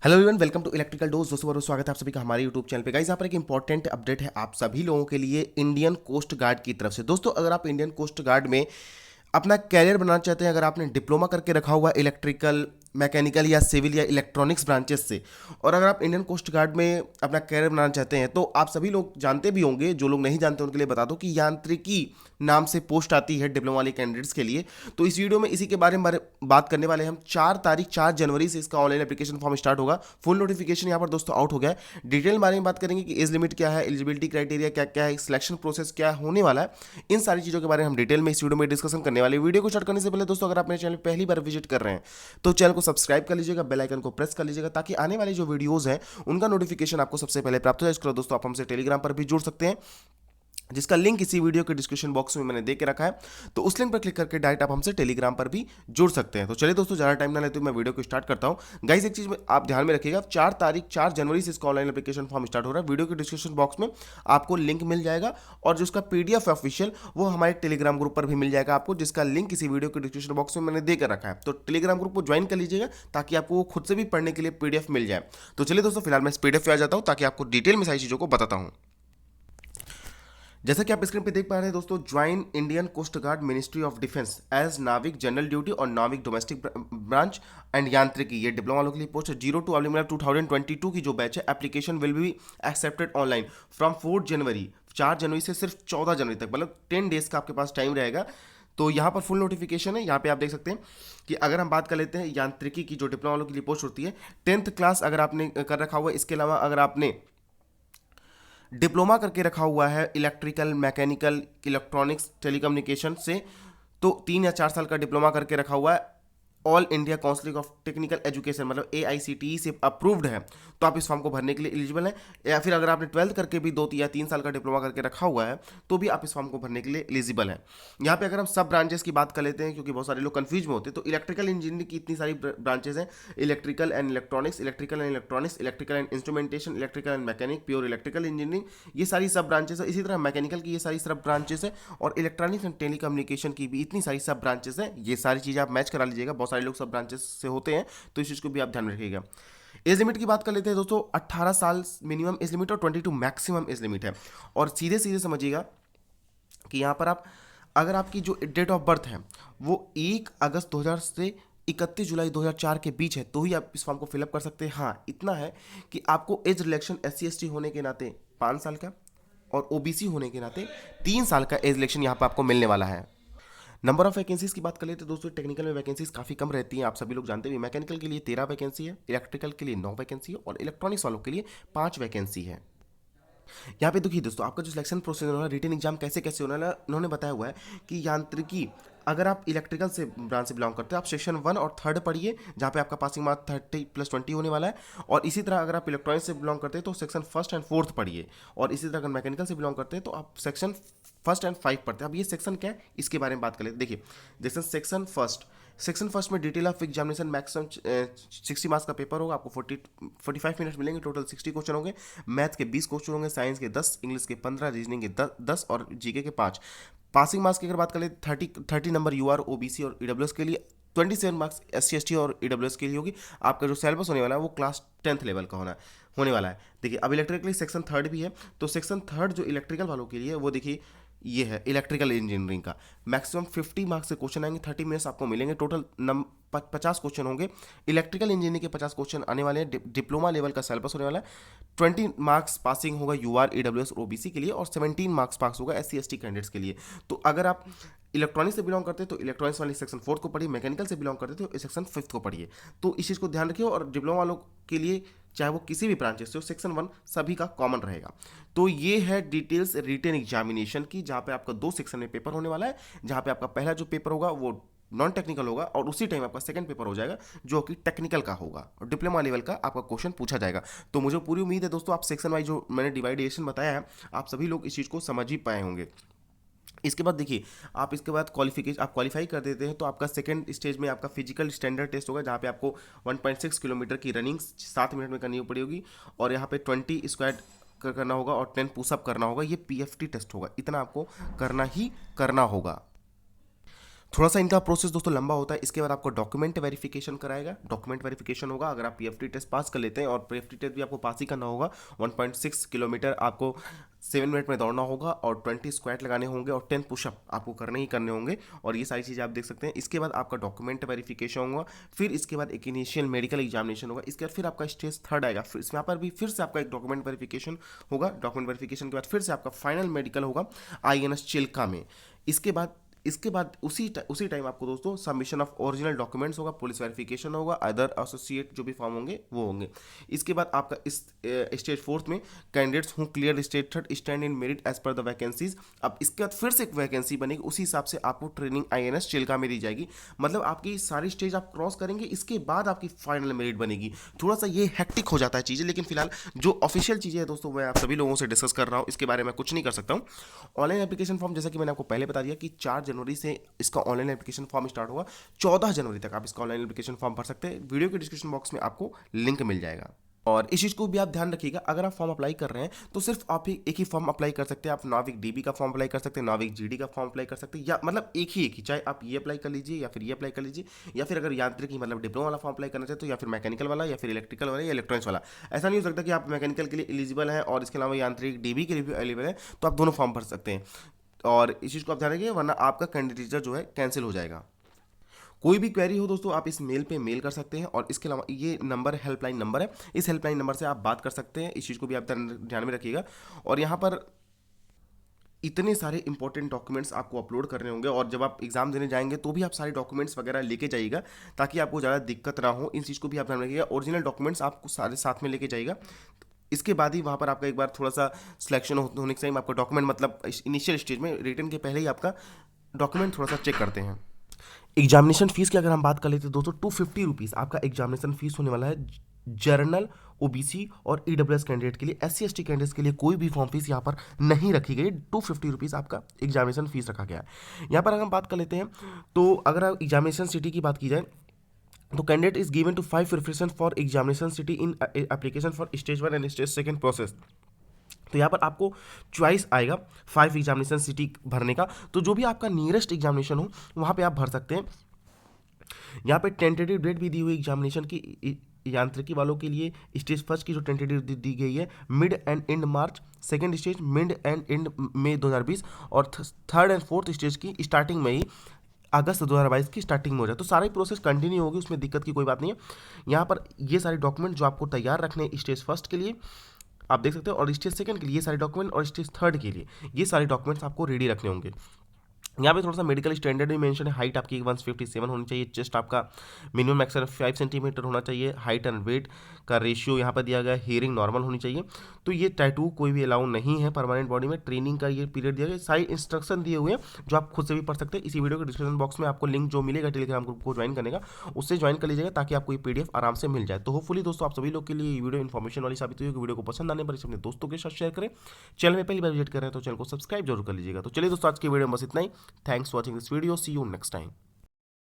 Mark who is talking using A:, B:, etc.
A: Hello everyone, welcome to electrical dose. दोस्तों बहुत स्वागत है आप सभी का हमारे यूट्यूब चैनल पे। गाइस यहाँ पर एक इंपॉर्टेंट अपडेट है आप सभी लोगों के लिए इंडियन कोस्ट गार्ड की तरफ से। दोस्तों अगर आप इंडियन कोस्ट गार्ड में अपना कैरियर बनाना चाहते हैं, अगर आपने डिप्लोमा करके रखा हुआ इलेक्ट्रिकल, मैकेनिकल या सिविल या इलेक्ट्रॉनिक्स ब्रांचेस से, और अगर आप इंडियन कोस्ट गार्ड में अपना कैरियर बनाना चाहते हैं, तो आप सभी लोग जानते भी होंगे। जो लोग नहीं जानते उनके लिए बता दो कि यांत्रिकी नाम से पोस्ट आती है डिप्लोमा वाले कैंडिडेट्स के लिए। तो इस वीडियो में इसी के बारे में बात करने वाले हैं हम। 4 जनवरी से इसका ऑनलाइन एप्लीकेशन फॉर्म स्टार्ट होगा। फुल नोटिफिकेशन यहाँ पर दोस्तों आउट हो गया है। डिटेल बारे में बात करेंगे कि एज लिमिट क्या है, एलिजिबिलिटी क्राइटेरिया क्या क्या है, सिलेक्शन प्रोसेस क्या होने वाला है। इन सारी चीज़ों के बारे में हम डिटेल में इस वीडियो में डिस्कशन करने वाले हैं। वीडियो को स्टार्ट करने से पहले दोस्तों अगर आप मेरे चैनल पहली बार विजिट कर रहे हैं तो चैनल को सब्सक्राइब कर लीजिएगा, बेल आइकन को प्रेस कर लीजिएगा, ताकि आने वाली जो वीडियोस हैं उनका नोटिफिकेशन आपको सबसे पहले प्राप्त हो जाए। इसके अलावा दोस्तों आप हमसे टेलीग्राम पर भी जुड़ सकते हैं, जिसका लिंक इसी वीडियो के डिस्क्रिप्शन बॉक्स में मैंने दे के रखा है। तो उस लिंक पर क्लिक करके डायरेक्ट आप हमसे टेलीग्राम पर भी जुड़ सकते हैं। तो चलिए दोस्तों ज़्यादा टाइम ना लेते हुए मैं वीडियो को स्टार्ट करता हूं। गाइस एक चीज़ में आप ध्यान में रखिएगा, 4 जनवरी से इसका ऑनलाइन एप्लीकेशन फॉर्म स्टार्ट हो रहा है। वीडियो के डिस्क्रिप्शन बॉक्स में आपको लिंक मिल जाएगा, और जो उसका पीडीएफ है ऑफिशियल, वो हमारे टेलीग्राम ग्रुप पर भी मिल जाएगा आपको, जिसका लिंक इसी वीडियो के डिस्क्रिप्शन बॉक्स में मैंने देकर रखा है। तो टेलीग्राम ग्रुप को ज्वाइन कर लीजिएगा, ताकि आपको वो खुद से भी पढ़ने के लिए पीडीएफ मिल जाए। तो चलिए दोस्तों फिलहाल मैं इस पीडीएफ पे आ जाता हूँ, ताकि आपको डिटेल में सारी चीज़ों को बताता हूँ। जैसा कि आप स्क्रीन पे देख पा रहे हैं दोस्तों, join Indian coast guard ministry of defence as navik general duty और नाविक डोमेस्टिक ब्रांच एंड यांत्रिकी। ये डिप्लोमा वालों के लिए पोस्ट है। 02/2022 की जो बैच है, application will be accepted online from 4 जनवरी। 4 जनवरी से सिर्फ 14 जनवरी तक, मतलब 10 डेज का आपके पास टाइम रहेगा। तो यहाँ पर फुल नोटिफिकेशन है। यहाँ पे आप देख सकते हैं कि अगर हम बात कर लेते हैं यांत्रिकी की, जो डिप्लोमा वालों के लिए पोस्ट होती है, 10th क्लास अगर आपने कर रखा हुआ है, इसके अलावा अगर आपने डिप्लोमा करके रखा हुआ है इलेक्ट्रिकल, मैकेनिकल, इलेक्ट्रॉनिक्स, टेलीकम्युनिकेशन से, तो 3 या 4 साल का डिप्लोमा करके रखा हुआ है, all India council of technical education मतलब AICTE से अप्रूव्ड है, तो आप इस फॉर्म को भरने के लिए एलिजिबल हैं। या फिर अगर आपने 12th करके भी 2 या 3 साल का डिप्लोमा करके रखा हुआ है, तो भी आप इस फॉर्म को भरने के लिए एलिजिबल हैं। यहाँ पे अगर हम सब ब्रांचेस की बात कर लेते हैं, क्योंकि बहुत सारे लोग कंफ्यूज में होते हैं, तो इलेक्ट्रिकल इंजीनियरिंग की इतनी सारी ब्रांचेस हैं। Electrical and electronics, electrical and instrumentation, electrical and mechanic, pure electrical engineering, ये सारी सब ब्रांचेस है। इसी तरह मैकेनिकल की ये सारी सब ब्रांचेस है, और इलेक्ट्रॉनिक्स एंड टेलीकम्युनिकेशन की भी इतनी सारी सब ब्रांचेस हैं। ये सारी चीज़ें आप मैच करा लीजिएगा, बहुत सारे लोग सब ब्रांचेस से होते हैं, तो इस चीज़ को भी आप ध्यान में रखिएगा। एज लिमिट की बात कर लेते हैं दोस्तों, 18 साल मिनिमम एज लिमिट और 22 मैक्सिमम एज लिमिट है। और सीधे सीधे समझिएगा कि यहाँ पर आप, अगर आपकी जो डेट ऑफ बर्थ है वो 1 अगस्त 2000 से 31 जुलाई 2004 के बीच है, तो ही आप इस फॉर्म को फिलअप कर सकते हैं। हाँ इतना है कि आपको एज रिलेक्शन SC ST होने के नाते 5 साल का, और OBC होने के नाते 3 साल का एज रिलेक्शन यहाँ पर आपको मिलने वाला है। नंबर ऑफ वैकेंसीज की बात कर लेते हैं दोस्तों, टेक्निकल में वैकेंसीज काफ़ी कम रहती हैं, आप सभी लोग जानते हैं। मैकेनिकल के लिए 13 वैकेंसी है, इलेक्ट्रिकल के लिए 9 वैकेंसी है, और इलेक्ट्रॉनिक्स वालों के लिए 5 वैकेंसी है। यहाँ पे देखिए दोस्तों, आपका जो सिलेक्शन प्रोसेस होना है, रिटन एग्जाम कैसे कैसे होना है, उन्होंने बताया हुआ है कि यांत्रिकी, अगर आप इलेक्ट्रिकल से ब्रांच से बिलोंग करते हैं, आप सेक्शन 1 और 3 पढ़िए, जहाँ पे आपका पासिंग मार्क 30+20 होने वाला है। और इसी तरह अगर आप इलेक्ट्रॉनिक्स से बिलोंग करते हैं तो सेक्शन 1 एंड 4 पढ़िए। और इसी तरह अगर मैकेनिकल से बिलोंग करते हैं तो आप सेक्शन 1 एंड 5 पढ़ते हैं। अब ये सेक्शन क्या है, इसके बारे में बात कर लेते हैं। देखिए जैसे सेक्शन फर्स्ट में detail of examination, maximum 60 marks का पेपर होगा, आपको 45 मिनट मिलेंगे, टोटल 60 क्वेश्चन होंगे। मैथ के 20 क्वेश्चन होंगे, साइंस के 10, इंग्लिश के 15, रीजनिंग के 10 और जीके के 5। पासिंग मार्क्स की अगर बात करें, 30 नंबर UR, OBC और EWS के लिए, 27 मार्क्स SC ST और EWS के लिए होगी। आपका जो सिलेबस होने वाला है वो क्लास 10th लेवल का होने वाला है। देखिए अब इलेक्ट्रिकल सेक्शन 3 भी है, तो सेक्शन 3 जो इलेक्ट्रिकल वालों के लिए, वो देखिए ये है इलेक्ट्रिकल इंजीनियरिंग का। मैक्सिमम 50 मार्क्स से क्वेश्चन आएंगे, 30 मिनट्स आपको मिलेंगे, टोटल 50 क्वेश्चन होंगे। इलेक्ट्रिकल इंजीनियरिंग के 50 क्वेश्चन आने वाले हैं। डिप्लोमा लेवल का सिलेबस होने वाला है। 20 मार्क्स पासिंग होगा UR, EWS और OBC के लिए, और 17 मार्क्स पास होगा SC ST कैंडिडेट्स के लिए। तो अगर आप इलेक्ट्रॉनिक्स से बिलोंग करते हैं तो इलेक्ट्रॉनिक्स वाली सेक्शन 4 को पढ़िए, मैकेनिकल से बिलोंग करते हैं तो सेक्शन 5 को पढ़िए। तो इस चीज़ को ध्यान रखिए। और डिप्लोमा वालों के लिए, चाहे वो किसी भी ब्रांचेस से हो, सेक्शन 1 सभी का कॉमन रहेगा। तो ये है डिटेल्स रिटन एग्जामिनेशन की, जहाँ पे आपका 2 सेक्शन में पेपर होने वाला है। जहाँ पे आपका पहला जो पेपर होगा वो नॉन टेक्निकल होगा, और उसी टाइम आपका सेकंड पेपर हो जाएगा जो कि टेक्निकल का होगा, और डिप्लोमा लेवल का आपका क्वेश्चन पूछा जाएगा। तो मुझे पूरी उम्मीद है दोस्तों, आप सेक्शन वाइज जो मैंने डिवाइडेशन बताया है, आप सभी लोग इस चीज़ को समझ ही पाए होंगे। इसके बाद देखिए, आप इसके बाद आप क्वालिफाई कर देते हैं तो आपका सेकंड स्टेज में आपका फिजिकल स्टैंडर्ड टेस्ट होगा, जहाँ पे आपको 1.6 किलोमीटर की रनिंग 7 मिनट में करनी पड़ेगी, और यहाँ पे 20 स्क्वाट करना होगा और 10 पुशअप करना होगा। ये PFT टेस्ट होगा, इतना आपको करना ही करना होगा। थोड़ा सा इनका प्रोसेस दोस्तों लंबा होता है। इसके बाद आपको डॉक्यूमेंट वेरिफिकेशन कराएगा। डॉक्यूमेंट वेरिफिकेशन होगा अगर आप पीएफटी टेस्ट पास कर लेते हैं, और पीएफटी टेस्ट भी आपको पास ही करना होगा। 1.6 किलोमीटर आपको 7 मिनट में दौड़ना होगा, और 20 स्क्वाट लगाने होंगे, और 10 पुशअप आपको करने ही करने होंगे, और ये सारी चीज़ें आप देख सकते हैं। इसके बाद आपका डॉक्यूमेंट वेरिफिकेशन होगा, फिर इसके बाद एक इनिशियल मेडिकल एग्जामिनेशन होगा। इसके बाद फिर आपका स्टेज 3 आएगा, फिर यहाँ पर भी फिर से आपका एक डॉक्यूमेंट वेरिफिकेशन होगा। डॉक्यूमेंट वेरिफिकेशन के बाद फिर से आपका फाइनल मेडिकल होगा INS चिल्का में। इसके बाद उसी टाइम आपको दोस्तों सबमिशन ऑफ ओरिजिनल डॉक्यूमेंट्स होगा, पुलिस वेरिफिकेशन होगा, अदर एसोसिएट जो भी फॉर्म होंगे वो होंगे। इसके बाद आपका इस स्टेज 4 में candidates who clear stage 3 stand in merit as per the vacancies. अब इसके बाद फिर से एक वैकेंसी बनेगी, उसी हिसाब से आपको ट्रेनिंग INS चिल्का में दी जाएगी। मतलब आपकी सारी स्टेज आप क्रॉस करेंगे, इसके बाद आपकी फाइनल मेरिट बनेगी। थोड़ा सा ये हेक्टिक हो जाता है चीज़ें, लेकिन फिलहाल जो ऑफिशियल चीज़ें हैं दोस्तों मैं आप सभी लोगों से डिस्कस कर रहा हूँ, इसके बारे में कुछ नहीं कर सकता हूँ। ऑनलाइन एप्लीकेशन फॉर्म जैसा कि मैंने आपको पहले बता दिया कि 4 जनवरी से इसका ऑनलाइन एप्लीकेशन फॉर्म स्टार्ट होगा। 14 जनवरी तक आप इसका ऑनलाइन एप्लीकेशन फॉर्म भर सकते हैं। वीडियो के डिस्क्रिप्शन बॉक्स में आपको लिंक मिल जाएगा। और इस चीज़ को भी आप ध्यान रखिएगा, अगर आप फॉर्म अप्लाई कर रहे हैं तो सिर्फ आप एक ही फॉर्म अप्लाई कर सकते हैं। आप नाविक DB का फॉर्म अप्लाई कर सकते हैं, नाविक GD का फॉर्म अप्लाई कर सकते हैं, या मतलब एक ही, चाहे आप ये अप्लाई कर लीजिए या फिर ये अप्लाई कर लीजिए, या फिर अगर यांत्रिकी मतलब डिप्लोमा वाला फॉर्म अप्लाई करना चाहते तो या फिर मैकेनिकल वाला, या फिर इलेक्ट्रिकल वाला, या इलेक्ट्रॉनिक्स वाला। ऐसा नहीं हो सकता कि आप मैकेनिकल के लिए एलिजिबल हैं और इसके अलावा यांत्रिक DB के लिए भी एलिजिबल है, तो आप दोनों फॉर्म भर सकते हैं। और इस चीज़ को आप ध्यान रखिए, वरना आपका कैंडिडेचर जो है कैंसिल हो जाएगा। कोई भी क्वेरी हो दोस्तों आप इस मेल पे मेल कर सकते हैं, और इसके अलावा ये नंबर हेल्पलाइन नंबर है, इस हेल्पलाइन नंबर से आप बात कर सकते हैं। इस चीज़ को भी आप ध्यान में रखिएगा। और यहाँ पर इतने सारे इंपॉर्टेंट डॉक्यूमेंट्स आपको अपलोड करने होंगे, और जब आप एग्जाम देने जाएंगे तो भी आप सारे डॉक्यूमेंट्स वगैरह लेके जाइएगा, ताकि आपको ज़्यादा दिक्कत ना हो। इन चीज़ को भी आप ध्यान में रखिएगा। ओरिजिनल डॉक्यूमेंट्स आपको सारे साथ में लेके जाइएगा। इसके बाद ही वहाँ पर आपका एक बार थोड़ा सा सिलेक्शन होने के टाइम आपका डॉक्यूमेंट, मतलब इनिशियल स्टेज में रिटर्न के पहले ही आपका डॉक्यूमेंट थोड़ा सा चेक करते हैं। एग्जामिनेशन फीस की अगर हम बात कर लेते हैं दोस्तों, 250 आपका एग्जामिनेशन फीस होने वाला है जर्नल, OBC और EWS कैंडिडेट के लिए। SC ST कैंडिडेट्स के लिए कोई भी फॉर्म फीस यहाँ पर नहीं रखी गई। 250 आपका एग्जामिनेशन फीस रखा गया है। यहाँ पर अगर हम बात कर लेते हैं, तो अगर एग्जामिनेशन सिटी की बात की जाए तो candidate is given to 5 preference for examination city in application for stage 1 and stage 2 process. तो यहाँ पर आपको चॉइस आएगा 5 एग्जामिनेशन सिटी भरने का। तो जो भी आपका नियरेस्ट एग्जामिनेशन हो वहाँ पे आप भर सकते हैं। यहाँ पे टेंटेटिव डेट भी दी हुई एग्जामिनेशन की यांत्रिकी वालों के लिए। स्टेज 1 की जो टेंटेटिव दी गई है mid and end March, second stage mid and end May 2020, और 3rd एंड 4th स्टेज की स्टार्टिंग में ही अगस्त 2022 की स्टार्टिंग में हो जाए। तो सारा प्रोसेस कंटिन्यू होगी, उसमें दिक्कत की कोई बात नहीं है। यहाँ पर ये सारे डॉक्यूमेंट जो आपको तैयार रखने हैं स्टेज 1 के लिए आप देख सकते हो, और स्टेज 2 के लिए ये सारे डॉक्यूमेंट, और स्टेज 3 के लिए ये सारे डॉक्यूमेंट्स आपको रेडी रखने होंगे। यहाँ पे थोड़ा सा मेडिकल स्टैंडर्ड भी मेंशन है। हाइट आपकी 157 होनी चाहिए, चेस्ट आपका मिनिमम मैक्सिमम 5 सेंटीमीटर होना चाहिए, हाइट एंड वेट का रेशियो यहाँ पर दिया गया है, हियरिंग नॉर्मल होनी चाहिए। तो ये टैटू कोई भी अलाउ नहीं है परमानेंट बॉडी में। ट्रेनिंग का ये पीरियड दिया गया, सारे इंस्ट्रक्शन दिए हुए हैं जो आप खुद से भी पढ़ सकते हैं। इसी वीडियो के डिस्क्रिप्शन बॉक्स में आपको लिंक जो मिलेगा टेलीग्राम ग्रुप को ज्वाइन करने का, उससे ज्वाइन कर लीजिएगा, ताकि आपको ये PDF आराम से मिल जाए। तो होपफुली दोस्तों आप सभी लोग के लिए ये वीडियो इन्फॉर्मेशन वाली साबित हुई होगी। वीडियो को पसंद आने पर इसे अपने दोस्तों के साथ शेयर करें। चैनल में पहली बार विजिट कर रहे हैं तो चैनल को सब्सक्राइब जरूर कर लीजिएगा। तो चलिए दोस्तों आज की वीडियो में बस इतना ही। Thanks for watching this video, see you next time.